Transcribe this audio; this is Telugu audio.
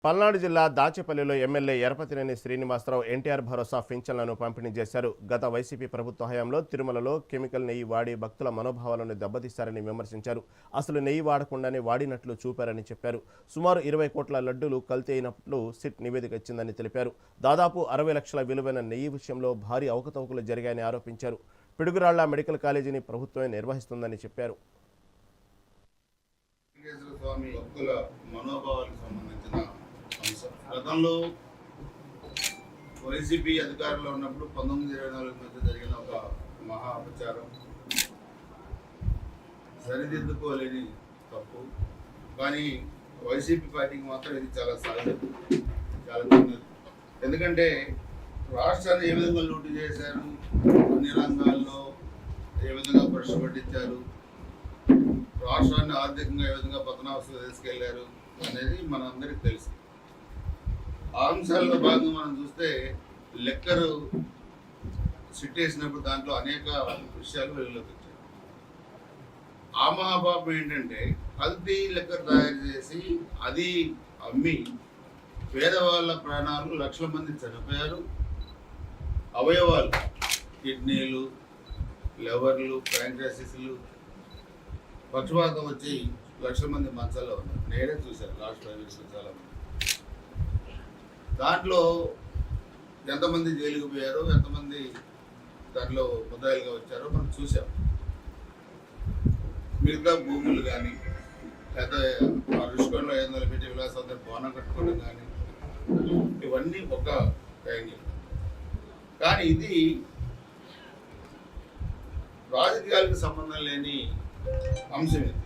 పల్నాడు జిల్లా దాచేపల్లిలో ఎమ్మెల్యే ఎరపతినేని శ్రీనివాసరావు ఎన్టీఆర్ భరోసా పింఛన్లను పంపిణీ చేశారు. గత వైసీపీ ప్రభుత్వ హయాంలో తిరుమలలో కెమికల్ నెయ్యి వాడి భక్తుల మనోభావాలను దెబ్బతీశారని విమర్శించారు. అసలు నెయ్యి వాడకుండానే వాడినట్లు చూపారని చెప్పారు. సుమారు 20 కోట్ల లడ్డూలు కల్తీ అయినట్లు సిట్ నివేదిక ఇచ్చిందని తెలిపారు. దాదాపు 60 లక్షల విలువైన నెయ్యి విషయంలో భారీ అవకతవకలు జరిగాయని ఆరోపించారు. పిడుగురాళ్ల మెడికల్ కాలేజీని ప్రభుత్వమే నిర్వహిస్తుందని చెప్పారు. గతంలో వైసీపీ అధికారంలో ఉన్నప్పుడు 1924 మధ్య జరిగిన ఒక మహా అపచారం, సరిదిద్దుకోలేని తప్పు. కానీ వైసీపీ పార్టీకి మాత్రం ఇది చాలా సహజం, చాలా చిన్నది. ఎందుకంటే రాష్ట్రాన్ని ఏ విధంగా లూటీ చేశారు, అన్ని రంగాల్లో ఏ విధంగా పరుష పట్టించారు, రాష్ట్రాన్ని ఆర్థికంగా ఏ విధంగా పతనావస్థకు తీసుకెళ్లారు అనేది మనందరికీ తెలుసు. ఆ అంశాల్లో భాగంగా మనం చూస్తే లెక్కరు సిట్ వేసినప్పుడు దాంట్లో అనేక విషయాలు వెలుగులోకి వచ్చాయి. ఆ మహాపాపం ఏంటంటే కల్తీ లెక్కర్ తయారు చేసి అది అమ్మి పేదవాళ్ళ ప్రాణాలు లక్షల మంది చనిపోయారు. అవయవాలు, కిడ్నీలు, లివర్లు, ప్యాంక్రాసిస్లు పక్షపాతం వచ్చి లక్షల మంది మంచాల్లో ఉన్నారు. నేనే చూశాను లాస్ట్ 5 years చాలా మంది. దాంట్లో ఎంతమంది జైలుకు పోయారో, ఎంతమంది దాంట్లో ముద్దాయిలుగా వచ్చారో మనం చూసాం. మిగతా భూములు కానీ, లేదా ఆ రుషికొండలో 500 పెట్టి విలాసంతో భవనం కట్టుకోవడం కానీ, ఇవన్నీ ఒక యాంగిల్. కానీ ఇది రాజకీయాలకు సంబంధం లేని అంశం ఇది.